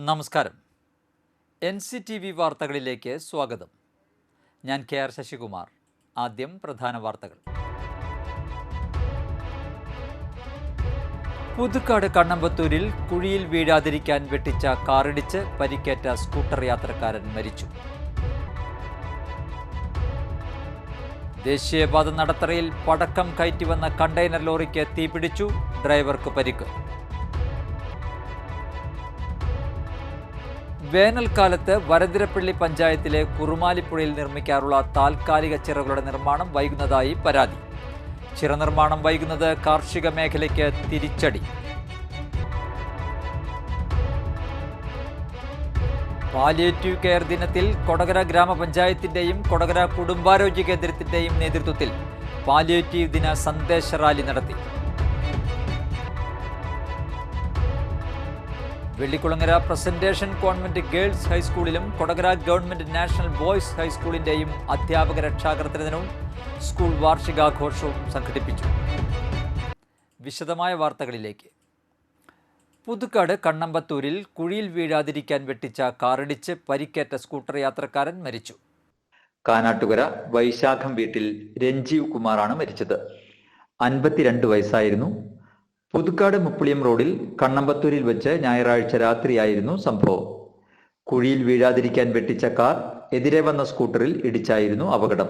നമസ്കാരം. NCTV വാർത്തകളിലേക്ക് സ്വാഗതം. ഞാൻ KR ശശികുമാർ. ആദ്യം പ്രധാന വാർത്തകൾ. പുതുക്കാട് കണ്ണമ്പത്തൂരിൽ കുഴിയിൽ വീഴാതിരിക്കാൻ വെട്ടിച്ച കാറിടിച്ച് പരിക്കേറ്റ സ്കൂട്ടർ യാത്രക്കാരൻ മരിച്ചു. ദേശീയപാത നടത്തറയിൽ പടക്കം കയറ്റി വന്ന കണ്ടെയ്നർ ലോറിക്ക് തീപിടിച്ചു. ഡ്രൈവർക്ക് പരിക്ക്. വേനൽക്കാലത്ത് വരന്തരപ്പള്ളി പഞ്ചായത്തിലെ കുറുമാലിപ്പുഴയിൽ നിർമ്മിക്കാറുള്ള താൽക്കാലിക ചിറകളുടെ നിർമ്മാണം വൈകുന്നതായി പരാതി. ചിറ നിർമ്മാണം വൈകുന്നത് കാർഷിക മേഖലയ്ക്ക് തിരിച്ചടി. പാലിയേറ്റീവ് കെയർ ദിനത്തിൽ കൊടകര ഗ്രാമപഞ്ചായത്തിന്റെയും കൊടകര കുടുംബാരോഗ്യ കേന്ദ്രത്തിന്റെയും നേതൃത്വത്തിൽ പാലിയേറ്റീവ് ദിന സന്ദേശ റാലി നടത്തി. വെള്ളിക്കുളങ്ങര പ്രസന്റേഷൻ കോൺവെന്റ് ഗേൾസ് ഹൈസ്കൂളിലും കൊടകര ഗവൺമെന്റ് നാഷണൽ ബോയ്സ് ഹൈസ്കൂളിന്റെയും അധ്യാപക രക്ഷാകർതൃ ദിനവും സ്കൂൾ വാർഷികാഘോഷവും സംഘടിപ്പിച്ചു. വിശദമായ വാർത്തകളിലേക്ക്. പുതുക്കാട് കണ്ണമ്പത്തൂരിൽ കുഴിയിൽ വീഴാതിരിക്കാൻ വെട്ടിച്ച കാറിടിച്ച് പരിക്കേറ്റ സ്കൂട്ടർ യാത്രക്കാരൻ മരിച്ചു. കാനാട്ടുകര വൈശാഖം വീട്ടിൽ രഞ്ജീവ് കുമാറാണ് മരിച്ചത്. 52 വയസ്സായിരുന്നു. പുതുക്കാട് മുപ്പളിയം റോഡിൽ കണ്ണമ്പത്തൂരിൽ വെച്ച് ഞായറാഴ്ച രാത്രിയായിരുന്നു സംഭവം. കുഴിയിൽ വീഴാതിരിക്കാൻ വെട്ടിച്ച കാർ എതിരെ വന്ന സ്കൂട്ടറിൽ ഇടിച്ചായിരുന്നു അപകടം.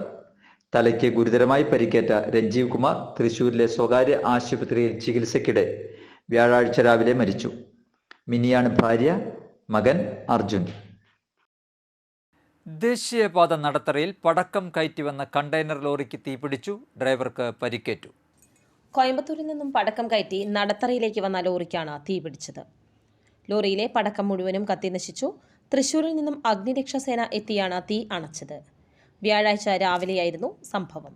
തലയ്ക്ക് ഗുരുതരമായി പരിക്കേറ്റ രഞ്ജീവ് കുമാർ തൃശൂരിലെ സ്വകാര്യ ആശുപത്രിയിൽ ചികിത്സയ്ക്കിടെ വ്യാഴാഴ്ച രാവിലെ മരിച്ചു. മിനിയാണ് ഭാര്യ. മകൻ അർജുൻ. ദേശീയപാത നടത്തറയിൽ പടക്കം കയറ്റി വന്ന കണ്ടെയ്നർ ലോറിക്ക് തീപിടിച്ചു. ഡ്രൈവർക്ക് പരിക്കേറ്റു. കോയമ്പത്തൂരിൽ നിന്നും പടക്കം കയറ്റി നടത്തറയിലേക്ക് വന്ന ലോറിക്കാണ് തീപിടിച്ചത്. ലോറിയിലെ പടക്കം മുഴുവനും കത്തിനശിച്ചു. തൃശൂരിൽ നിന്നും അഗ്നിരക്ഷാസേന എത്തിയാണ് തീ അണച്ചത്. വ്യാഴാഴ്ച രാവിലെയായിരുന്നു സംഭവം.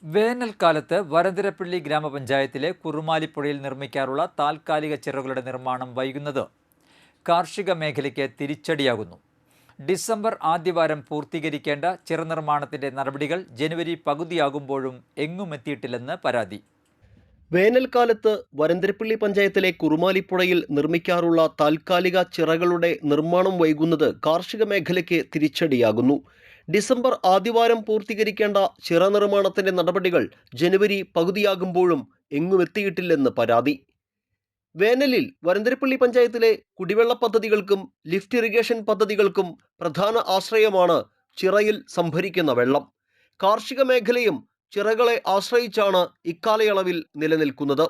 വേനൽക്കാലത്ത് വരന്തരപ്പള്ളി ഗ്രാമപഞ്ചായത്തിലെ കുറുമാലിപ്പുഴയിൽ നിർമ്മിക്കാറുള്ള താൽക്കാലിക ചിറകളുടെ നിർമ്മാണം വൈകുന്നത് കാർഷിക മേഖലയ്ക്ക് തിരിച്ചടിയാകുന്നു. ഡിസംബർ ആദ്യവാരം പൂർത്തീകരിക്കേണ്ട ചിറ നിർമ്മാണത്തിന്റെ നടപടികൾ ജനുവരി പകുതിയാകുമ്പോഴും എങ്ങും എത്തിയിട്ടില്ലെന്ന് പരാതി. വേനൽക്കാലത്ത് വരന്തരപ്പള്ളി പഞ്ചായത്തിലെ കുറുമാലിപ്പുഴയിൽ നിർമ്മിക്കാറുള്ള താൽക്കാലിക ചിറകളുടെ നിർമ്മാണം വൈകുന്നത് കാർഷിക മേഖലയ്ക്ക് തിരിച്ചടിയാകുന്നു. ഡിസംബർ ആദ്യവാരം പൂർത്തീകരിക്കേണ്ട ചിറ നിർമ്മാണത്തിന്റെ നടപടികൾ ജനുവരി പകുതിയാകുമ്പോഴും എങ്ങും എത്തിയിട്ടില്ലെന്ന് പരാതി. വേനലിൽ വരന്തരപ്പള്ളി പഞ്ചായത്തിലെ കുടിവെള്ള പദ്ധതികൾക്കും ലിഫ്റ്റ് ഇറിഗേഷൻ പദ്ധതികൾക്കും പ്രധാന ആശ്രയമാണ് ചിറയിൽ സംഭരിക്കുന്ന വെള്ളം. കാർഷിക മേഖലയും ചിറകളെ ആശ്രയിച്ചാണ് ഇക്കാലയളവിൽ നിലനിൽക്കുന്നത്.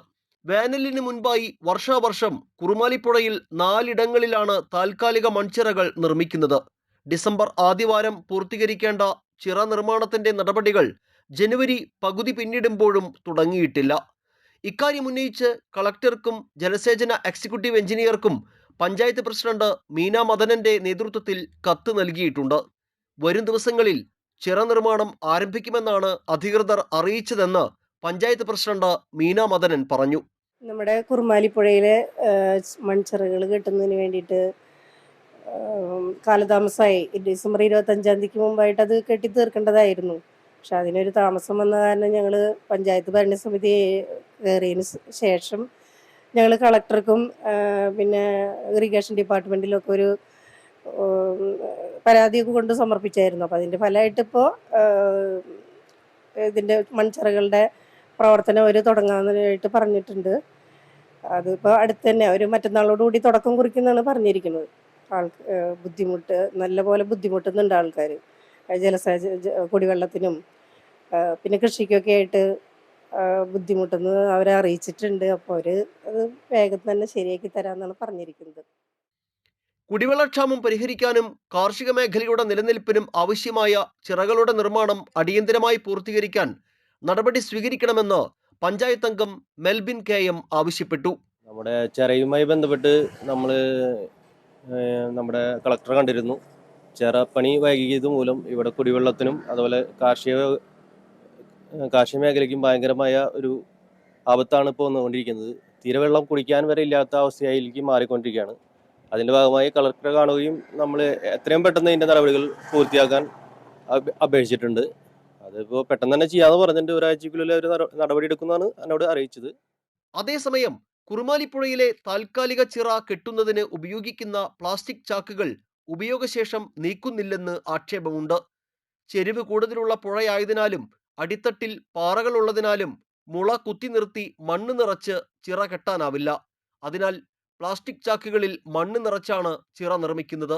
വേനലിന് മുൻപായി വർഷാവർഷം കുറുമാലിപ്പുഴയിൽ 4 ഇടങ്ങളിലാണ് താൽക്കാലിക മൺചിറകൾ നിർമ്മിക്കുന്നത്. ഡിസംബർ ആദ്യവാരം പൂർത്തീകരിക്കേണ്ട ചിറ നിർമ്മാണത്തിന്റെ നടപടികൾ ജനുവരി പകുതി പിന്നിടുമ്പോഴും തുടങ്ങിയിട്ടില്ല. ഇക്കാര്യം ഉന്നയിച്ച് കളക്ടർക്കും ജലസേചന എക്സിക്യൂട്ടീവ് എഞ്ചിനീയർക്കും പഞ്ചായത്ത് പ്രസിഡന്റ് മീന മദനന്റെ നേതൃത്വത്തിൽ കത്ത് നൽകിയിട്ടുണ്ട്. വരും ദിവസങ്ങളിൽ ചിറ നിർമ്മാണം ആരംഭിക്കുമെന്നാണ് അധികൃതർ അറിയിച്ചതെന്ന് പഞ്ചായത്ത് പ്രസിഡന്റ് മീന മദനൻ പറഞ്ഞു. നമ്മുടെ കുറുമാലിപ്പുഴയിലെ മൺചിറകൾ കെട്ടുന്നതിന് വേണ്ടിയിട്ട് കാലതാമസമായി. ഡിസംബർ 25 തീയതിക്ക് മുമ്പായിട്ട് അത് കെട്ടി തീർക്കേണ്ടതായിരുന്നു. പക്ഷെ അതിനൊരു താമസം വന്ന കാരണം ഞങ്ങൾ പഞ്ചായത്ത് ഭരണസമിതി കയറിയതിന് ശേഷം ഞങ്ങൾ കളക്ടർക്കും പിന്നെ ഇറിഗേഷൻ ഡിപ്പാർട്ട്മെൻറ്റിലൊക്കെ ഒരു പരാതിയൊക്കെ കൊണ്ട് സമർപ്പിച്ചായിരുന്നു. അപ്പോൾ അതിൻ്റെ ഫലമായിട്ട് ഇപ്പോൾ ഇതിൻ്റെ മൺചിറകളുടെ പ്രവർത്തനം അവർ തുടങ്ങാനായിട്ട് പറഞ്ഞിട്ടുണ്ട്. അതിപ്പോൾ അടുത്ത് തന്നെ ഒരു മറ്റന്നാളോടുകൂടി തുടക്കം കുറിക്കുന്നതാണ് പറഞ്ഞിരിക്കുന്നത്. ബുദ്ധിമുട്ട് നല്ലപോലെ ബുദ്ധിമുട്ടുന്നുണ്ട് ആൾക്കാർ. കുടിവെള്ളത്തിനും പിന്നെ കൃഷിക്കൊക്കെ ആയിട്ട് ബുദ്ധിമുട്ടെന്ന് അവരെ അറിയിച്ചിട്ടുണ്ട്. അപ്പോൾ അവർ അത് വേഗം തന്നെ ശരിയാക്കി തരാമെന്നാണ് പറഞ്ഞിരിക്കുന്നത്. കുടിവെള്ളക്ഷാമം പരിഹരിക്കാനും കാർഷിക മേഖലയുടെ നിലനിൽപ്പിനും ആവശ്യമായ ചിറകളുടെ നിർമ്മാണം അടിയന്തരമായി പൂർത്തീകരിക്കാൻ നടപടി സ്വീകരിക്കണമെന്ന് പഞ്ചായത്ത് അംഗം മെൽബിൻ KM ആവശ്യപ്പെട്ടു. നമ്മുടെ ചിറയുമായി ബന്ധപ്പെട്ട് നമ്മുടെ കളക്ടറെ കണ്ടിരുന്നു. ചിറ പണി വൈകിയത് മൂലം ഇവിടെ കുടിവെള്ളത്തിനും അതുപോലെ കാർഷിക മേഖലയ്ക്കും ഭയങ്കരമായ ഒരു ആപത്താണ് ഇപ്പോൾ വന്നുകൊണ്ടിരിക്കുന്നത്. തീരെ വെള്ളം കുടിക്കാൻ വരെ ഇല്ലാത്ത അവസ്ഥയിലേക്ക് മാറിക്കൊണ്ടിരിക്കുകയാണ്. അതിൻ്റെ ഭാഗമായി കളക്ടറെ കാണുകയും നമ്മൾ എത്രയും പെട്ടെന്ന് ഇതിൻ്റെ നടപടികൾ പൂർത്തിയാക്കാൻ അപേക്ഷിച്ചിട്ടുണ്ട്. അതിപ്പോൾ പെട്ടെന്ന് തന്നെ ചെയ്യാമെന്ന് പറഞ്ഞിട്ട് ഒരാഴ്ചക്കുള്ളിൽ ഒരു നടപടി എടുക്കുന്നതാണ് എന്നോട് അറിയിച്ചത്. അതേസമയം കുറുമാലിപ്പുഴയിലെ താൽക്കാലിക ചിറ കെട്ടുന്നതിന് ഉപയോഗിക്കുന്ന പ്ലാസ്റ്റിക് ചാക്കുകൾ ഉപയോഗശേഷം നീക്കുന്നില്ലെന്ന് ആക്ഷേപമുണ്ട്. ചെരിവ് കൂടുതലുള്ള പുഴയായതിനാലും അടിത്തട്ടിൽ പാറകളുള്ളതിനാലും മുള കുത്തി നിർത്തി മണ്ണ് നിറച്ച് ചിറ കെട്ടാനാവില്ല. അതിനാൽ പ്ലാസ്റ്റിക് ചാക്കുകളിൽ മണ്ണ് നിറച്ചാണ് ചിറ നിർമ്മിക്കുന്നത്.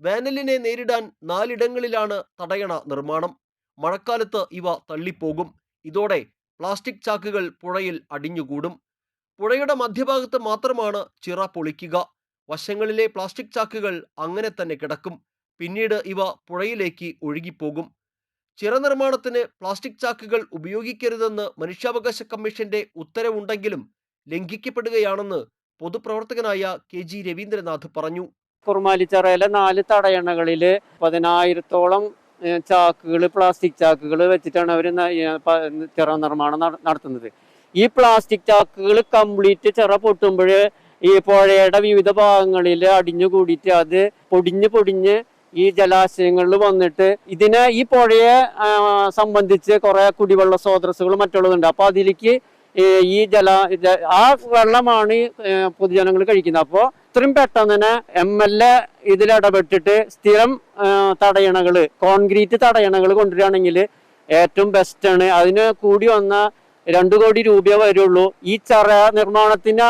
വേനലിനെ നേരിടാൻ 4 ഇടങ്ങളിലാണ് തടയണ നിർമ്മാണം. മഴക്കാലത്ത് ഇവ തള്ളിപ്പോകും. ഇതോടെ പ്ലാസ്റ്റിക് ചാക്കുകൾ പുഴയിൽ അടിഞ്ഞുകൂടും. പുഴയുടെ മധ്യഭാഗത്ത് മാത്രമാണ് ചിറ പൊളിക്കുക. വശങ്ങളിലെ പ്ലാസ്റ്റിക് ചാക്കുകൾ അങ്ങനെ തന്നെ കിടക്കും. പിന്നീട് ഇവ പുഴയിലേക്ക് ഒഴുകിപ്പോകും. ചിറ നിർമ്മാണത്തിന് പ്ലാസ്റ്റിക് ചാക്കുകൾ ഉപയോഗിക്കരുതെന്ന് മനുഷ്യാവകാശ കമ്മീഷന്റെ ഉത്തരവുണ്ടെങ്കിലും ലംഘിക്കപ്പെടുകയാണെന്ന് പൊതുപ്രവർത്തകനായ KG രവീന്ദ്രനാഥ് പറഞ്ഞു. കുറുമാലിച്ചിറയിലെ 4 തടയണകളിൽ 10,000-ഓളം ചാക്കുകൾ, പ്ലാസ്റ്റിക് ചാക്കുകൾ വെച്ചിട്ടാണ് അവർ ചിറ നിർമ്മാണം നടത്തുന്നത്. ഈ പ്ലാസ്റ്റിക് ചാക്കുകൾ കംപ്ലീറ്റ് ചിറ പൊട്ടുമ്പോൾ ഈ പുഴയുടെ വിവിധ ഭാഗങ്ങളിൽ അടിഞ്ഞു കൂടിയിട്ട് അത് പൊടിഞ്ഞ് ഈ ജലാശയങ്ങളിൽ വന്നിട്ട് ഈ പുഴയെ സംബന്ധിച്ച് കുറെ കുടിവെള്ള സ്രോതസ്സുകൾ മറ്റുള്ളതുണ്ട്. അപ്പൊ അതിലേക്ക് ഈ ആ വെള്ളമാണ് പൊതുജനങ്ങൾ കഴിക്കുന്നത്. അപ്പോൾ ഇത്രയും പെട്ടെന്ന് തന്നെ MLA ഇതിലിടപെട്ടിട്ട് സ്ഥിരം തടയണകൾ, കോൺക്രീറ്റ് തടയണകൾ കൊണ്ടുവരികയാണെങ്കിൽ ഏറ്റവും ബെസ്റ്റാണ്. അതിന് കൂടി വന്ന 2 കോടി രൂപ വരുള്ളൂ. ഈ ചിറ നിർമ്മാണത്തിന്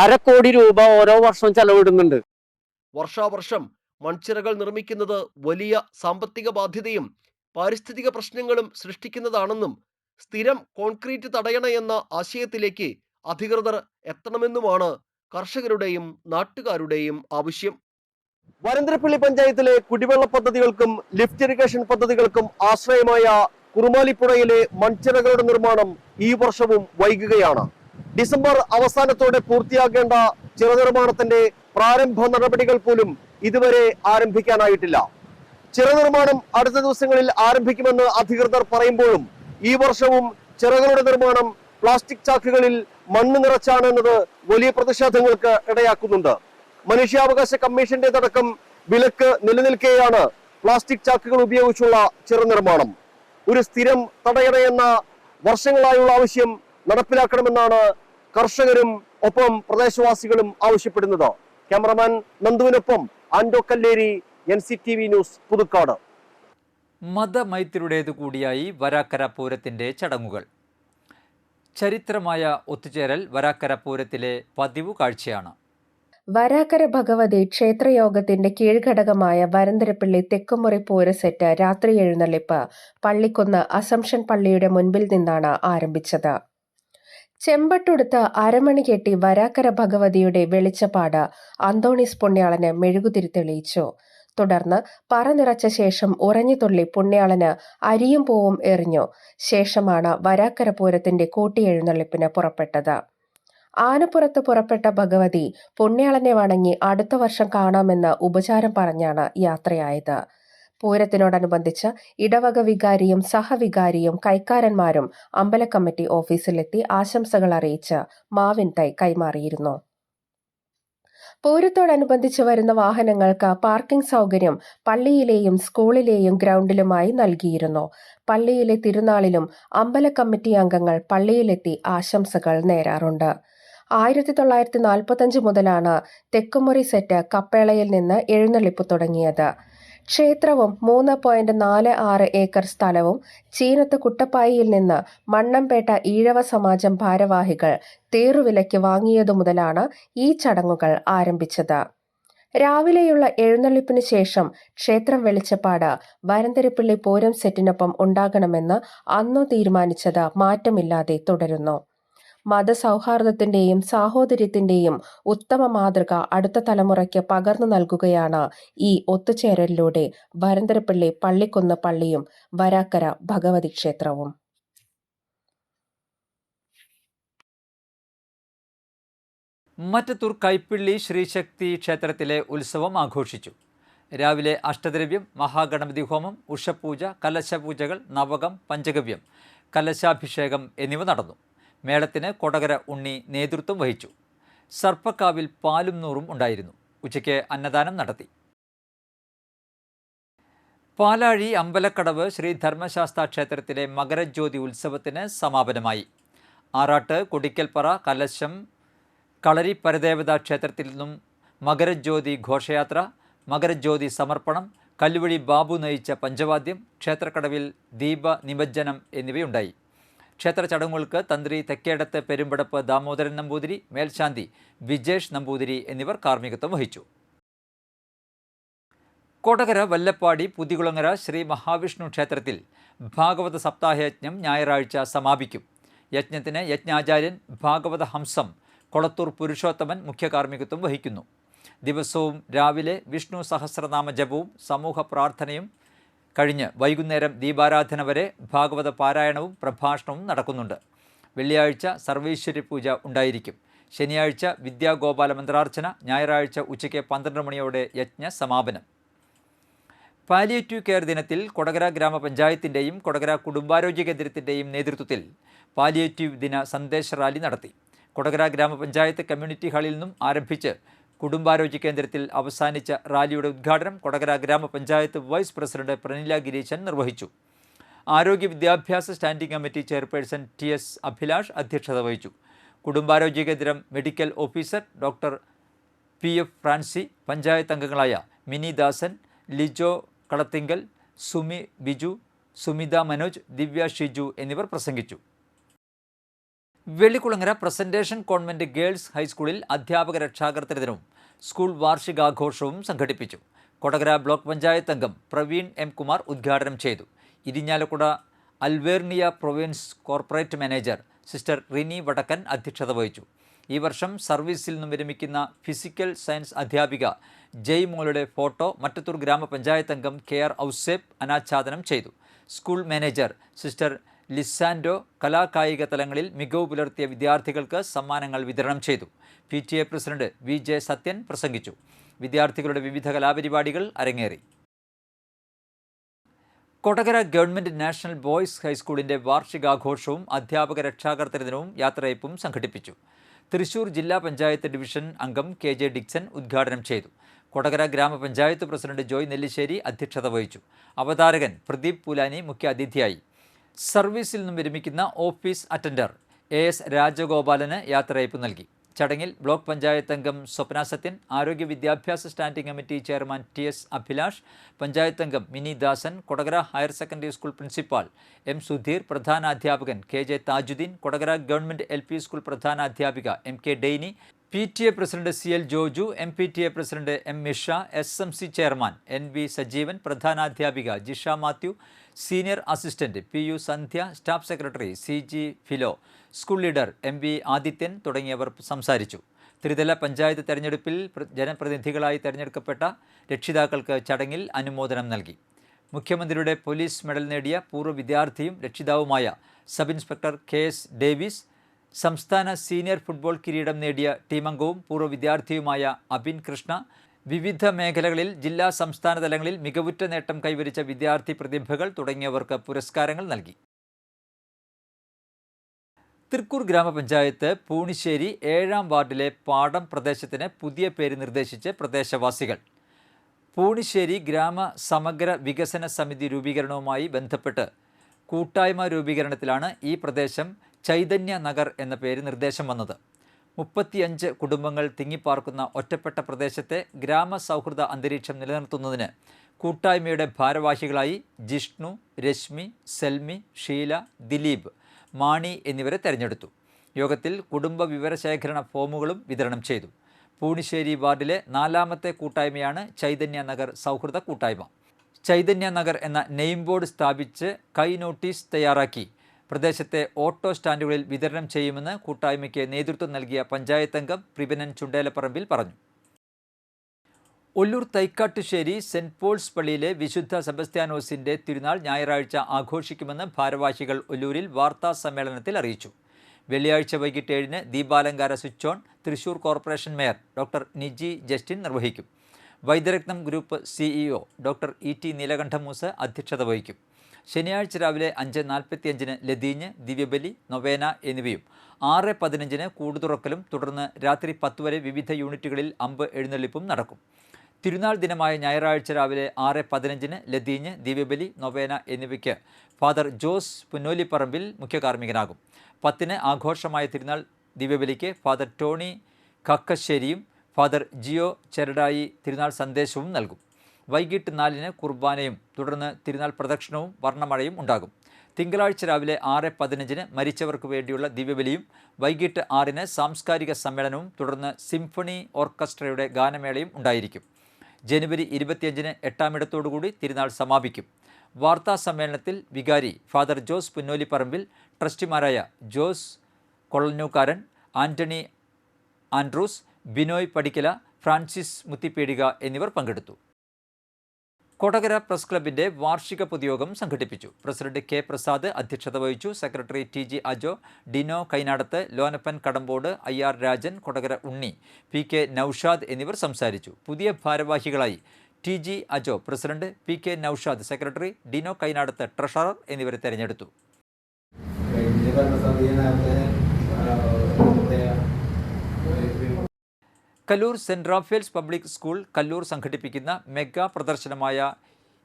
1/2 കോടി രൂപ ഓരോ വർഷവും ചെലവിടുന്നുണ്ട്. വർഷാവർഷം മൺചിറകൾ നിർമ്മിക്കുന്നത് വലിയ സാമ്പത്തിക ബാധ്യതയും പാരിസ്ഥിതിക പ്രശ്നങ്ങളും സൃഷ്ടിക്കുന്നതാണെന്നും സ്ഥിരം കോൺക്രീറ്റ് തടയണ എന്ന ആശയത്തിലേക്ക് അധികൃതർ എത്തണമെന്നുമാണ് കർഷകരുടെയും നാട്ടുകാരുടെയും ആവശ്യം. വരന്തരപ്പള്ളി പഞ്ചായത്തിലെ കുടിവെള്ള പദ്ധതികൾക്കും ലിഫ്റ്റ് ഇറിഗേഷൻ പദ്ധതികൾക്കും ആശ്രയമായ കുറുമാലിപ്പുഴയിലെ മൺചിറകളുടെ നിർമ്മാണം ഈ വർഷവും വൈകുകയാണ്. ഡിസംബർ അവസാനത്തോടെ പൂർത്തിയാക്കേണ്ട ചിറ നിർമ്മാണത്തിന്റെ പ്രാരംഭ നടപടികൾ പോലും ഇതുവരെ ആരംഭിക്കാനായിട്ടില്ല. ചിറ നിർമ്മാണം അടുത്ത ദിവസങ്ങളിൽ ആരംഭിക്കുമെന്ന് അധികൃതർ പറയുമ്പോഴും ഈ വർഷവും ചിറകളുടെ നിർമ്മാണം പ്ലാസ്റ്റിക് ചാക്കുകളിൽ മണ്ണ് നിറച്ചാണ് എന്നത് വലിയ പ്രതിഷേധങ്ങൾക്ക് ഇടയാക്കുന്നുണ്ട്. മനുഷ്യാവകാശ കമ്മീഷന്റേതടക്കം വിലക്ക് നിലനിൽക്കെയാണ് പ്ലാസ്റ്റിക് ചാക്കുകൾ ഉപയോഗിച്ചുള്ള ചിറ നിർമ്മാണം. ഒരു സ്ഥിരം തടയണയെന്ന വർഷങ്ങളായുള്ള ആവശ്യം നടപ്പിലാക്കണമെന്നാണ് കർഷകരും ഒപ്പം പ്രദേശവാസികളും ആവശ്യപ്പെടുന്നത്. ക്യാമറമാൻ നന്ദുവിനൊപ്പം ആൻഡോ കല്ലേരി, NCTV ന്യൂസ്, പുതുക്കാട്. മതമൈത്രിയുടേതു കൂടിയായി വരാക്കര പൂരത്തിൻ്റെ ചടങ്ങുകൾ. ചരിത്രമായ ഒത്തുചേരൽ വരാക്കര പൂരത്തിലെ പതിവ് കാഴ്ചയാണ്. വരാക്കര ഭഗവതി ക്ഷേത്രയോഗത്തിന്റെ കീഴ്ഘടകമായ വരന്തരപ്പള്ളി തെക്കുമുറി പൂരസെറ്റ് രാത്രി എഴുന്നള്ളിപ്പ് പള്ളിക്കുന്ന് അസംഷൻ പള്ളിയുടെ മുൻപിൽ നിന്നാണ് ആരംഭിച്ചത്. ചെമ്പട്ടുടുത്ത് അരമണി കെട്ടി വരാക്കര ഭഗവതിയുടെ വെളിച്ചപ്പാട് അന്തോണീസ് പുണ്യാളന് മെഴുകുതിരി തെളിയിച്ചു. തുടർന്ന് പറ നിറച്ച ശേഷം ഉറഞ്ഞുതുള്ളി പുണ്യാളന് അരിയും പൂവും എറിഞ്ഞു. ശേഷമാണ് വരാക്കര പൂരത്തിന്റെ കൂട്ടിയെഴുന്നള്ളിപ്പിന് പുറപ്പെട്ടത്. ആനപ്പുറത്ത് പുറപ്പെട്ട ഭഗവതി പുണ്യാളനെ വണങ്ങി അടുത്ത വർഷം കാണാമെന്ന് ഉപചാരം പറഞ്ഞാണ് യാത്രയായത്. പൂരത്തിനോടനുബന്ധിച്ച് ഇടവക വികാരിയും സഹവികാരിയും കൈക്കാരന്മാരും അമ്പലക്കമ്മിറ്റി ഓഫീസിലെത്തി ആശംസകൾ അറിയിച്ച് മാവിൻ തൈ കൈമാറിയിരുന്നു. പൂരത്തോടനുബന്ധിച്ച് വരുന്ന വാഹനങ്ങൾക്ക് പാർക്കിംഗ് സൗകര്യം പള്ളിയിലെയും സ്കൂളിലെയും ഗ്രൗണ്ടിലുമായി നൽകിയിരുന്നു. പള്ളിയിലെ തിരുനാളിലും അമ്പലക്കമ്മിറ്റി അംഗങ്ങൾ പള്ളിയിലെത്തി ആശംസകൾ നേരാറുണ്ട്. 1945 മുതലാണ് തെക്കുമുറി സെറ്റ് കപ്പേളയിൽ നിന്ന് എഴുന്നള്ളിപ്പ് തുടങ്ങിയത്. ക്ഷേത്രവും 3.46 ഏക്കർ സ്ഥലവും ചീനത്ത് കുട്ടപ്പായിയിൽ നിന്ന് മണ്ണമ്പേട്ട ഈഴവ സമാജം ഭാരവാഹികൾ തേറുവിലയ്ക്ക് വാങ്ങിയതു മുതലാണ് ഈ ചടങ്ങുകൾ ആരംഭിച്ചത്. രാവിലെയുള്ള എഴുന്നള്ളിപ്പിന് ശേഷം ക്ഷേത്രം വെളിച്ചപ്പാട് വരന്തരപ്പള്ളി പൂരം സെറ്റിനൊപ്പം ഉണ്ടാകണമെന്ന് അന്നു തീരുമാനിച്ചത് മാറ്റമില്ലാതെ തുടരുന്നു. മതസൗഹാർദ്ദത്തിന്റെയും സാഹോദര്യത്തിന്റെയും ഉത്തമ മാതൃക അടുത്ത തലമുറയ്ക്ക് പകർന്നു നൽകുകയാണ് ഈ ഒത്തുചേരലിലൂടെ വരന്തരപ്പള്ളി പള്ളിക്കുന്ന് പള്ളിയും വരാക്കര ഭഗവതി ക്ഷേത്രവും. മറ്റത്തൂർ കൈപ്പിള്ളി ശ്രീശക്തി ക്ഷേത്രത്തിലെ ഉത്സവം ആഘോഷിച്ചു. രാവിലെ അഷ്ടദ്രവ്യം, മഹാഗണപതി ഹോമം, ഉഷപൂജ, കലശപൂജകൾ, നവകം, പഞ്ചഗവ്യം, കലശാഭിഷേകം എന്നിവ നടന്നു. മേളത്തിന് കൊടകര ഉണ്ണി നേതൃത്വം വഹിച്ചു. സർപ്പക്കാവിൽ പാലും നൂറും ഉണ്ടായിരുന്നു. ഉച്ചയ്ക്ക് അന്നദാനം നടത്തി. പാലാഴി അമ്പലക്കടവ് ശ്രീ ധർമ്മശാസ്ത്ര ക്ഷേത്രത്തിലെ മകരജ്യോതി ഉത്സവത്തിന് സമാപനമായി. ആറാട്ട്, കൊടിക്കൽപ്പറ, കലശം, കളരി പരദേവതാ ക്ഷേത്രത്തിൽ നിന്നും മകരജ്യോതി ഘോഷയാത്ര, മകരജ്യോതി സമർപ്പണം, കല്ലുവഴി ബാബു നയിച്ച പഞ്ചവാദ്യം, ക്ഷേത്രക്കടവിൽ ദീപ നിമജ്ജനം എന്നിവയുണ്ടായി. ക്ഷേത്ര ചടങ്ങുകൾക്ക് തന്ത്രി തെക്കേടത്ത് പെരുമ്പടപ്പ് ദാമോദരൻ നമ്പൂതിരി, മേൽശാന്തി വിജേഷ് നമ്പൂതിരി എന്നിവർ കാർമ്മികത്വം വഹിച്ചു. കൊടകര വല്ലപ്പാടി പുതികുളങ്ങര ശ്രീ മഹാവിഷ്ണു ക്ഷേത്രത്തിൽ ഭാഗവത സപ്താഹയജ്ഞം ഞായറാഴ്ച സമാപിക്കും. യജ്ഞത്തിന് യജ്ഞാചാര്യൻ ഭാഗവത ഹംസം കൊളത്തൂർ പുരുഷോത്തമൻ മുഖ്യ കാർമ്മികത്വം വഹിക്കുന്നു. ദിവസവും രാവിലെ വിഷ്ണു സഹസ്രനാമ ജപവും സമൂഹ പ്രാർത്ഥനയും കഴിഞ്ഞ് വൈകുന്നേരം ദീപാരാധന വരെ ഭാഗവത പാരായണവും പ്രഭാഷണവും നടക്കുന്നുണ്ട്. വെള്ളിയാഴ്ച സർവൈശ്വര്യ പൂജ ഉണ്ടായിരിക്കും. ശനിയാഴ്ച വിദ്യാഗോപാല മന്ത്രാർച്ചന, ഞായറാഴ്ച ഉച്ചയ്ക്ക് 12 മണിയോടെ യജ്ഞ സമാപനം. പാലിയേറ്റീവ് കെയർ ദിനത്തിൽ കൊടകര ഗ്രാമപഞ്ചായത്തിൻ്റെയും കൊടകര കുടുംബാരോഗ്യ കേന്ദ്രത്തിൻ്റെയും നേതൃത്വത്തിൽ പാലിയേറ്റീവ് ദിന സന്ദേശ റാലി നടത്തി. കൊടകര ഗ്രാമപഞ്ചായത്ത് കമ്മ്യൂണിറ്റി ഹാളിൽ നിന്നും ആരംഭിച്ച് കുടുംബാരോഗ്യ കേന്ദ്രത്തിൽ അവസാനിച്ച റാലിയുടെ ഉദ്ഘാടനം കൊടകര ഗ്രാമപഞ്ചായത്ത് വൈസ് പ്രസിഡന്റ് പ്രനില ഗിരീശൻ നിർവഹിച്ചു. ആരോഗ്യ വിദ്യാഭ്യാസ standing committee chairperson TS Abhilash അധ്യക്ഷത വഹിച്ചു. കുടുംബാരോഗ്യ കേന്ദ്രം medical officer doctor PF Francy, panchayat അംഗങ്ങളായ മിനി ദാസൻ, ലിജോ കളത്തിങ്കൽ, സുമി ബിജു, സുമിത മനോജ്, ദിവ്യ ഷിജു എന്നിവർ പ്രസംഗിച്ചു. വെള്ളിക്കുളങ്ങര പ്രസന്റേഷൻ കോൺവെന്റ് ഗേൾസ് ഹൈസ്കൂളിൽ അധ്യാപക രക്ഷാകർതൃ ദിനവും സ്കൂൾ വാർഷികാഘോഷവും സംഘടിപ്പിച്ചു. കൊടകര ബ്ലോക്ക് പഞ്ചായത്ത് അംഗം പ്രവീൺ M. കുമാർ ഉദ്ഘാടനം ചെയ്തു. Irinjalakuda Alvernia province corporate manager sister Rini Vadakkan അധ്യക്ഷത വഹിച്ചു. ഈ വർഷം സർവീസിൽ നിന്നും വിരമിക്കുന്ന ഫിസിക്കൽ സയൻസ് അധ്യാപിക ജയ്മോളുടെ ഫോട്ടോ മറ്റത്തൂർ ഗ്രാമപഞ്ചായത്ത് അംഗം KR ഔസേപ്പ് അനാച്ഛാദനം ചെയ്തു. സ്കൂൾ മാനേജർ സിസ്റ്റർ ലിസാൻഡോ കലാകായിക തലങ്ങളിൽ മികവ് പുലർത്തിയ വിദ്യാർത്ഥികൾക്ക് സമ്മാനങ്ങൾ വിതരണം ചെയ്തു. PTA പ്രസിഡന്റ് VJ സത്യൻ പ്രസംഗിച്ചു. വിദ്യാർത്ഥികളുടെ വിവിധ കലാപരിപാടികൾ അരങ്ങേറി. കൊടകര ഗവൺമെൻറ് നാഷണൽ ബോയ്സ് ഹൈസ്കൂളിൻ്റെ വാർഷികാഘോഷവും അധ്യാപക രക്ഷാകർതൃ ദിനവും യാത്രയയപ്പും സംഘടിപ്പിച്ചു. തൃശൂർ ജില്ലാ പഞ്ചായത്ത് ഡിവിഷൻ അംഗം KJ ഡിക്സൺ ഉദ്ഘാടനം ചെയ്തു. കൊടകര ഗ്രാമപഞ്ചായത്ത് പ്രസിഡന്റ് ജോയ് നെല്ലിശ്ശേരി അധ്യക്ഷത വഹിച്ചു. അവതാരകൻ പ്രദീപ് പൂലാനി മുഖ്യ അതിഥിയായി. സർവീസിൽ നിന്നും വിരമിക്കുന്ന ഓഫീസ് അറ്റൻഡർ AS രാജഗോപാലന് യാത്രയയപ്പ് നൽകി. ചടങ്ങിൽ ബ്ലോക്ക് പഞ്ചായത്ത് അംഗം സ്വപ്ന സത്യൻ, ആരോഗ്യ വിദ്യാഭ്യാസ standing committee chairman TS Abhilash, panchayat അംഗം Mini Dasan, Kodakara higher secondary school principal M. Sudheer, പ്രധാനാധ്യാപകൻ KJ Thajudheen, Kodakara government LP school പ്രധാനാധ്യാപിക MK Dainy, PTA president CL Joju, MPTA president M. Misha, SMC chairman NV Sajeevan, പ്രധാനാധ്യാപിക Jisha Mathew, senior assistant PU Sandhya, staff secretary CG Philo, school leader MV Adithyan തുടങ്ങിയവർ സംസാരിച്ചു. ത്രിതല പഞ്ചായത്ത് തെരഞ്ഞെടുപ്പിൽ ജനപ്രതിനിധികളായി തെരഞ്ഞെടുക്കപ്പെട്ട രക്ഷിതാക്കൾക്ക് ചടങ്ങിൽ അനുമോദനം നൽകി. മുഖ്യമന്ത്രിയുടെ പോലീസ് മെഡൽ നേടിയ പൂർവ്വ വിദ്യാർത്ഥിയും രക്ഷിതാവുമായ സബ് ഇൻസ്പെക്ടർ KS ഡേവിസ്, സംസ്ഥാന സീനിയർ ഫുട്ബോൾ കിരീടം നേടിയ ടീമംഗവും പൂർവ്വ വിദ്യാർത്ഥിയുമായ അബിൻ കൃഷ്ണ, വിവിധ മേഖലകളിൽ ജില്ലാ സംസ്ഥാന തലങ്ങളിൽ മികവുറ്റ നേട്ടം കൈവരിച്ച വിദ്യാർത്ഥി പ്രതിഭകൾ തുടങ്ങിയവർക്ക് പുരസ്കാരങ്ങൾ നൽകി. തൃക്കൂർ ഗ്രാമപഞ്ചായത്ത് പൂണിശ്ശേരി 7-ാം വാർഡിലെ പാടം പ്രദേശത്തിന് പുതിയ പേര് നിർദ്ദേശിച്ച് പ്രദേശവാസികൾ. പൂണിശ്ശേരി ഗ്രാമ സമഗ്ര വികസന സമിതി രൂപീകരണവുമായി ബന്ധപ്പെട്ട് കൂട്ടായ്മ രൂപീകരണത്തിലാണ് ഈ പ്രദേശം ചൈതന്യ നഗർ എന്ന പേര് നിർദ്ദേശം വന്നത്. 35 കുടുംബങ്ങൾ തിങ്ങിപ്പാർക്കുന്ന ഒറ്റപ്പെട്ട പ്രദേശത്തെ ഗ്രാമസൗഹൃദ അന്തരീക്ഷം നിലനിർത്തുന്നതിന് കൂട്ടായ്മയുടെ ഭാരവാഹികളായി ജിഷ്ണു, രശ്മി, സെൽമി, ഷീല, ദിലീപ്, മാണി എന്നിവരെ തെരഞ്ഞെടുത്തു. യോഗത്തിൽ കുടുംബ വിവരശേഖരണ ഫോമുകളും വിതരണം ചെയ്തു. പൂണിശ്ശേരി വാർഡിലെ 4ാമത്തെ കൂട്ടായ്മയാണ് ചൈതന്യ നഗർ സൗഹൃദ കൂട്ടായ്മ. ചൈതന്യ നഗർ എന്ന നെയിം ബോർഡ് സ്ഥാപിച്ച് കൈ നോട്ടീസ് തയ്യാറാക്കി പ്രദേശത്തെ ഓട്ടോ സ്റ്റാൻഡുകളിൽ വിതരണം ചെയ്യുമെന്ന് കൂട്ടായ്മയ്ക്ക് നേതൃത്വം നൽകിയ പഞ്ചായത്ത് അംഗം പ്രിബനൻ ചുണ്ടേലപ്പറമ്പിൽ പറഞ്ഞു. ഒല്ലൂർ തൈക്കാട്ടുശ്ശേരി സെൻറ് പോൾസ് പള്ളിയിലെ വിശുദ്ധ സെബസ്ത്യാനോസിൻ്റെ തിരുനാൾ ഞായറാഴ്ച ആഘോഷിക്കുമെന്ന് ഭാരവാഹികൾ ഒല്ലൂരിൽ വാർത്താ സമ്മേളനത്തിൽ അറിയിച്ചു. വെള്ളിയാഴ്ച വൈകിട്ട് 7-ന് ദീപാലങ്കാര switch on Thrissur corporation mayor doctor Niji Justin നിർവഹിക്കും. Vaidyaratnam group CEO doctor ET Neelakanthamooss അധ്യക്ഷത വഹിക്കും. ശനിയാഴ്ച രാവിലെ 5:45-ന് ലതീഞ്ഞ്, ദിവ്യബലി, നൊവേന എന്നിവയും 6:15-ന് കൂടുതുറക്കലും തുടർന്ന് രാത്രി 10 വരെ വിവിധ യൂണിറ്റുകളിൽ അമ്പ് എഴുന്നള്ളിപ്പും നടക്കും. തിരുനാൾ ദിനമായ ഞായറാഴ്ച രാവിലെ 6:15-ന് ലതീഞ്ഞ്, ദിവ്യബലി, നൊവേന എന്നിവയ്ക്ക് ഫാദർ ജോസ് പുന്നോലിപ്പറമ്പിൽ മുഖ്യ കാർമ്മികനാകും. 10-ന് ആഘോഷമായ തിരുനാൾ ദിവ്യബലിക്ക് father Tony കക്കശ്ശേരിയും father Jio Cheradai തിരുനാൾ സന്ദേശവും നൽകും. വൈകിട്ട് 4-ന് കുർബാനയും തുടർന്ന് തിരുനാൾ പ്രദക്ഷിണവും വർണ്ണമഴയും ഉണ്ടാകും. തിങ്കളാഴ്ച രാവിലെ 6:15-ന് മരിച്ചവർക്ക് വേണ്ടിയുള്ള ദിവ്യബലിയും വൈകിട്ട് 6-ന് സാംസ്കാരിക സമ്മേളനവും തുടർന്ന് സിംഫണി ഓർക്കസ്ട്രയുടെ ഗാനമേളയും ഉണ്ടായിരിക്കും. ജനുവരി 25-ന് 8-ാമിടത്തോടുകൂടി തിരുനാൾ സമാപിക്കും. വാർത്താ സമ്മേളനത്തിൽ വികാരി ഫാദർ ജോസ് പുന്നോലിപ്പറമ്പിൽ, ട്രസ്റ്റിമാരായ Jose Kolannukkaran, Antony Andrews, Binoy Padikkala, Francis Muthipedika എന്നിവർ പങ്കെടുത്തു. കൊടകര പ്രസ് ക്ലബിൻ്റെ വാർഷിക പൊതുയോഗം സംഘടിപ്പിച്ചു. പ്രസിഡന്റ് കെ പ്രസാദ് അധ്യക്ഷത വഹിച്ചു. Secretary TG Ajo, Dino Kainadath, Lonappan Kadambode, IR Rajan, Kodakara Unni, PK Noushad എന്നിവർ സംസാരിച്ചു. പുതിയ ഭാരവാഹികളായി TG Ajo president, PK Noushad secretary, Dino Kainadath treasurer എന്നിവരെ തെരഞ്ഞെടുത്തു. Kallur saint Raphael's public school Kallur സംഘടിപ്പിക്കുന്ന മെഗാ പ്രദർശനമായ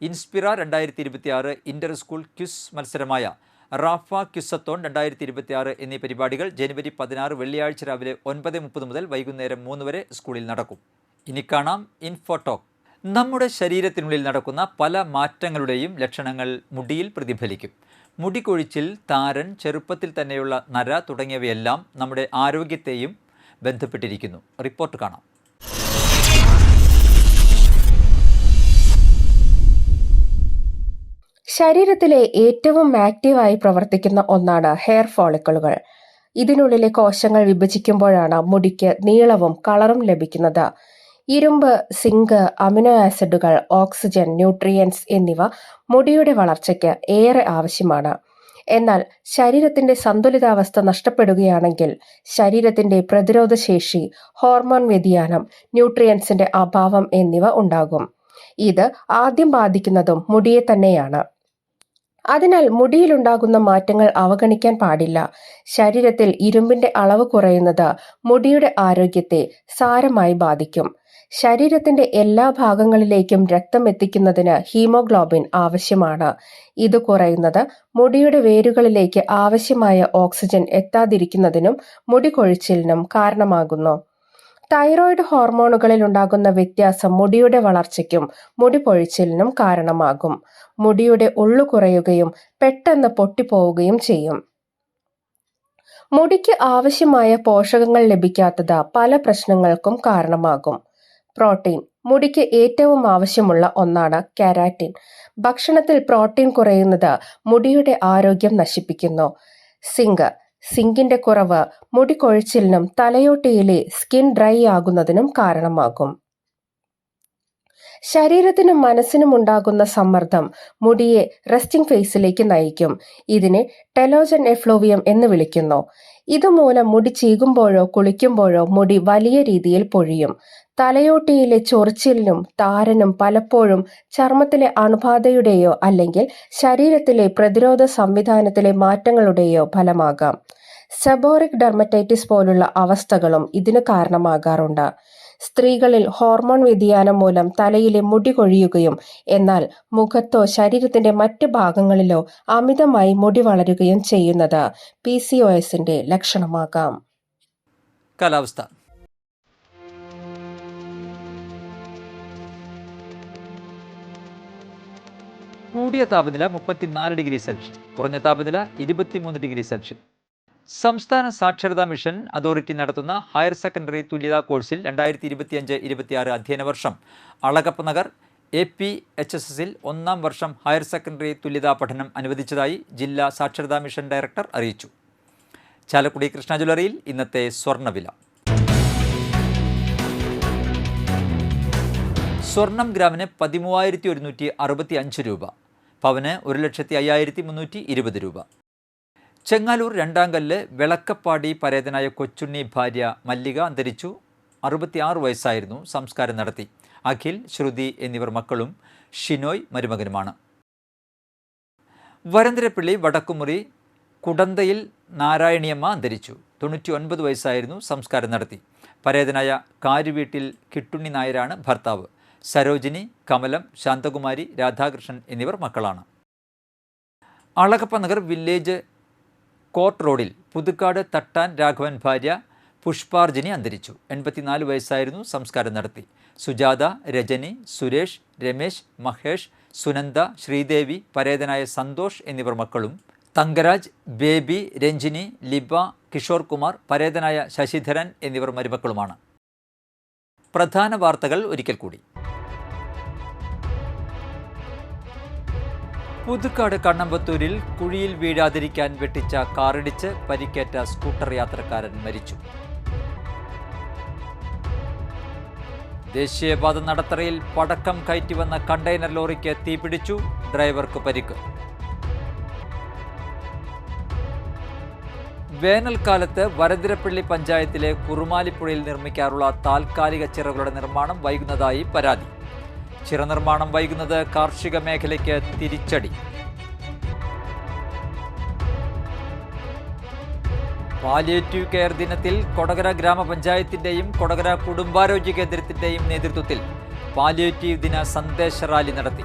ഇൻസ്പിറ 2026, ഇന്റർ സ്കൂൾ ക്വിസ് മത്സരമായ റാഫ ക്വിസത്തോൺ 2026 എന്നീ പരിപാടികൾ ജനുവരി 16 വെള്ളിയാഴ്ച രാവിലെ 9:30 മുതൽ വൈകുന്നേരം 3 വരെ സ്കൂളിൽ നടക്കും. ഇനി കാണാം ഇൻഫോടോക്ക്. നമ്മുടെ ശരീരത്തിനുള്ളിൽ നടക്കുന്ന പല മാറ്റങ്ങളുടെയും ലക്ഷണങ്ങൾ മുടിയിൽ പ്രതിഫലിക്കും. മുടി കൊഴിച്ചിൽ, താരൻ, ചെറുപ്പത്തിൽ തന്നെയുള്ള നര തുടങ്ങിയവയെല്ലാം നമ്മുടെ ആരോഗ്യത്തെയും ബന്ധപ്പെട്ടിരിക്കുന്നു. റിപ്പോർട്ട് കാണാം. ശരീരത്തിലെ ഏറ്റവും ആക്റ്റീവായി പ്രവർത്തിക്കുന്ന ഒന്നാണ് ഹെയർ ഫോളിക്കിളുകൾ. ഇതിനുള്ളിലെ കോശങ്ങൾ വിഭജിക്കുമ്പോഴാണ് മുടിക്ക് നീളവും കളറും ലഭിക്കുന്നത്. ഇരുമ്പ്, സിങ്ക്, അമിനോ ആസിഡുകൾ, ഓക്സിജൻ, ന്യൂട്രിയൻസ് എന്നിവ മുടിയുടെ വളർച്ചയ്ക്ക് ഏറെ ആവശ്യമാണ്. എന്നാൽ ശരീരത്തിന്റെ സന്തുലിതാവസ്ഥ നഷ്ടപ്പെടുകയാണെങ്കിൽ ശരീരത്തിന്റെ പ്രതിരോധശേഷി, ഹോർമോൺ വ്യതിയാനം, ന്യൂട്രിയൻസിന്റെ അഭാവം എന്നിവ ഉണ്ടാകും. ഇത് ആദ്യം ബാധിക്കുന്നതും മുടിയെ തന്നെയാണ്. അതിനാൽ മുടിയിലുണ്ടാകുന്ന മാറ്റങ്ങൾ അവഗണിക്കാൻ പാടില്ല. ശരീരത്തിൽ ഇരുമ്പിന്റെ അളവ് കുറയുന്നത് മുടിയുടെ ആരോഗ്യത്തെ സാരമായി ബാധിക്കും. ശരീരത്തിന്റെ എല്ലാ ഭാഗങ്ങളിലേക്കും രക്തം എത്തിക്കുന്നതിന് ഹീമോഗ്ലോബിൻ ആവശ്യമാണ്. ഇത് കുറയുന്നത് മുടിയുടെ വേരുകളിലേക്ക് ആവശ്യമായ ഓക്സിജൻ എത്താതിരിക്കുന്നതിനും മുടി കൊഴിച്ചിലിനും കാരണമാകുന്നു. തൈറോയിഡ് ഹോർമോണുകളിൽ ഉണ്ടാകുന്ന വ്യത്യാസം മുടിയുടെ വളർച്ചയ്ക്കും മുടി പൊഴിച്ചിലിനും കാരണമാകും. മുടിയുടെ ഉള്ളു കുറയുകയും പെട്ടെന്ന് പൊട്ടിപ്പോവുകയും ചെയ്യും. മുടിക്ക് ആവശ്യമായ പോഷകങ്ങൾ ലഭിക്കാത്തത് പല പ്രശ്നങ്ങൾക്കും കാരണമാകും. പ്രോട്ടീൻ മുടിക്ക് ഏറ്റവും ആവശ്യമുള്ള ഒന്നാണ്. കെരാറ്റിൻ ഭക്ഷണത്തിൽ പ്രോട്ടീൻ കുറയുന്നത് മുടിയുടെ ആരോഗ്യം നശിപ്പിക്കുന്നു. സിങ്കിന്റെ കുറവ് മുടി കൊഴിച്ചിലിനും തലയോട്ടിയിലെ സ്കിൻ ഡ്രൈ ആകുന്നതിനും കാരണമാകും. ശരീരത്തിനും മനസ്സിനും ഉണ്ടാകുന്ന സമ്മർദ്ദം മുടിയെ റെസ്റ്റിംഗ് ഫേസിലേക്ക് നയിക്കും. ഇതിനെ ടെലോജൻ എഫ്ലൂവിയം എന്ന് വിളിക്കുന്നു. ഇതുമൂലം മുടി ചീകുമ്പോഴോ കുളിക്കുമ്പോഴോ മുടി വലിയ രീതിയിൽ പൊഴിയും. തലയോട്ടിയിലെ ചൊറിച്ചിലിനും താരനും പലപ്പോഴും ചർമ്മത്തിലെ അണുബാധയുടെയോ അല്ലെങ്കിൽ ശരീരത്തിലെ പ്രതിരോധ സംവിധാനത്തിലെ മാറ്റങ്ങളുടെയോ ഫലമാകാം. സെബോറിക് ഡെർമറ്റൈറ്റിസ് പോലുള്ള അവസ്ഥകളും ഇതിന് കാരണമാകാറുണ്ട്. സ്ത്രീകളിൽ ഹോർമോൺ വ്യതിയാനം മൂലം തലയിലെ മുടി കൊഴിയുകയും എന്നാൽ മുഖത്തോ ശരീരത്തിന്റെ മറ്റ് ഭാഗങ്ങളിലോ അമിതമായി മുടി വളരുകയും ചെയ്യുന്നത് PCOSന്റെ ലക്ഷണമാകാം. കാലാവസ്ഥ. കൂടിയ താപനില 34 ഡിഗ്രി സെൽഷ്യസ്, കുറഞ്ഞ താപനില 23 ഡിഗ്രി സെൽഷ്യസ്. സംസ്ഥാന സാക്ഷരതാ മിഷൻ അതോറിറ്റി നടത്തുന്ന ഹയർ സെക്കൻഡറി തുല്യതാ കോഴ്സിൽ 2025-26 അധ്യയന വർഷം അളഗപ്പ നഗർ APHSSൽ 1-ാം വർഷം ഹയർ സെക്കൻഡറി തുല്യതാ പഠനം അനുവദിച്ചതായി ജില്ലാ സാക്ഷരതാ മിഷൻ ഡയറക്ടർ അറിയിച്ചു. ചാലക്കുടി കൃഷ്ണ ജ്വല്ലറിയിൽ ഇന്നത്തെ സ്വർണ്ണവില. സ്വർണം ഗ്രാമിന് 13,165 രൂപ, പവന് 1,05,320 രൂപ. ചെങ്ങാലൂർ രണ്ടാംകല്ല് വെളക്കപ്പാടി പരേതനായ കൊച്ചുണ്ണി ഭാര്യ മല്ലിക അന്തരിച്ചു. 66 വയസ്സായിരുന്നു. സംസ്കാരം നടത്തി. അഖിൽ, ശ്രുതി എന്നിവർ മക്കളും ഷിനോയ് മരുമകനുമാണ്. വരന്തരപ്പള്ളി വടക്കുമുറി കുടന്തയിൽ നാരായണിയമ്മ അന്തരിച്ചു. 99 വയസ്സായിരുന്നു. സംസ്കാരം നടത്തി. പരേതനായ കാരുവീട്ടിൽ കിട്ടുണ്ണി നായരാണ് ഭർത്താവ്. സരോജിനി, കമലം, ശാന്തകുമാരി, രാധാകൃഷ്ണൻ എന്നിവർ മക്കളാണ്. അളഗപ്പ നഗർ വില്ലേജ് കോർട്ട് റോഡിൽ പുതുക്കാട് തട്ടാൻ രാഘവൻ ഭാര്യ പുഷ്പാർജിനി അന്തരിച്ചു. 84 വയസ്സായിരുന്നു. സംസ്കാരം നടത്തി. സുജാത, രജനി, സുരേഷ്, രമേശ്, മഹേഷ്, സുനന്ദ, ശ്രീദേവി, പരേതനായ സന്തോഷ് എന്നിവർ മക്കളും, തങ്കരാജ്, ബേബി, രഞ്ജിനി, ലിബ, കിഷോർ കുമാർ, പരേതനായ ശശിധരൻ എന്നിവർ മരുമക്കളുമാണ്. പ്രധാന വാർത്തകൾ ഒരിക്കൽ കൂടി. പുതുക്കാട് കണ്ണമ്പത്തൂരിൽ കുഴിയിൽ വീഴാതിരിക്കാൻ വെട്ടിച്ച കാറിടിച്ച് പരിക്കേറ്റ സ്കൂട്ടർ യാത്രക്കാരൻ മരിച്ചു. ദേശീയപാത നടത്തറയിൽ പടക്കം കയറ്റി വന്ന കണ്ടെയ്നർ ലോറിക്ക് തീപിടിച്ചു. ഡ്രൈവർക്ക് പരിക്ക്. വേനൽക്കാലത്ത് വരതിരപ്പള്ളി പഞ്ചായത്തിലെ കുറുമാലിപ്പുഴയിൽ നിർമ്മിക്കാറുള്ള താൽക്കാലിക ചിറകളുടെ നിർമ്മാണം വൈകുന്നതായി പരാതി. ചിറ നിർമ്മാണം വൈകുന്നത് കാർഷിക മേഖലയ്ക്ക് തിരിച്ചടി. പാലിയേറ്റീവ് കെയർ ദിനത്തിൽ കൊടകര ഗ്രാമപഞ്ചായത്തിൻ്റെയും കൊടകര കുടുംബാരോഗ്യ കേന്ദ്രത്തിൻ്റെയും നേതൃത്വത്തിൽ പാലിയേറ്റീവ് ദിന സന്ദേശ റാലി നടത്തി.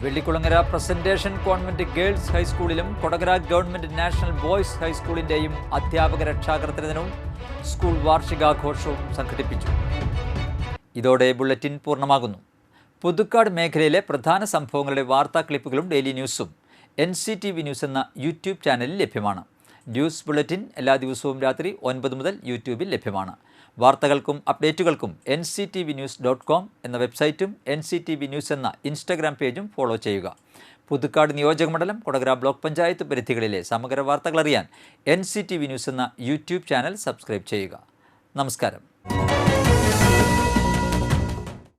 വെള്ളിക്കുളങ്ങര പ്രസന്റേഷൻ കോൺവെന്റ് ഗേൾസ് ഹൈസ്കൂളിലും കൊടകര ഗവൺമെന്റ് നാഷണൽ ബോയ്സ് ഹൈസ്കൂളിൻ്റെയും അധ്യാപക രക്ഷാകർതൃ ദിനവും സ്കൂൾ വാർഷികാഘോഷവും സംഘടിപ്പിച്ചു. ഇതോടെ ബുള്ളറ്റിൻ പൂർണ്ണമാകുന്നു. പുതുക്കാട് മേഖലയിലെ പ്രധാന സംഭവങ്ങളുടെ വാർത്താ ക്ലിപ്പുകളും ഡെയിലി ന്യൂസും NCTV ന്യൂസ് എന്ന യൂട്യൂബ് ചാനലിൽ ലഭ്യമാണ്. ന്യൂസ് ബുള്ളറ്റിൻ എല്ലാ ദിവസവും രാത്രി 9 മുതൽ യൂട്യൂബിൽ ലഭ്യമാണ്. വാർത്തകൾക്കും അപ്ഡേറ്റുകൾക്കും nctvnews.com എന്ന വെബ്സൈറ്റും NCTV ന്യൂസ് എന്ന ഇൻസ്റ്റഗ്രാം പേജും ഫോളോ ചെയ്യുക. പുതുക്കാട് നിയോജകമണ്ഡലം, കൊടകര ബ്ലോക്ക് പഞ്ചായത്ത് പരിധികളിലെ സമഗ്ര വാർത്തകൾ അറിയാൻ NCTV ന്യൂസ് എന്ന യൂട്യൂബ് ചാനൽ സബ്സ്ക്രൈബ് ചെയ്യുക. നമസ്കാരം.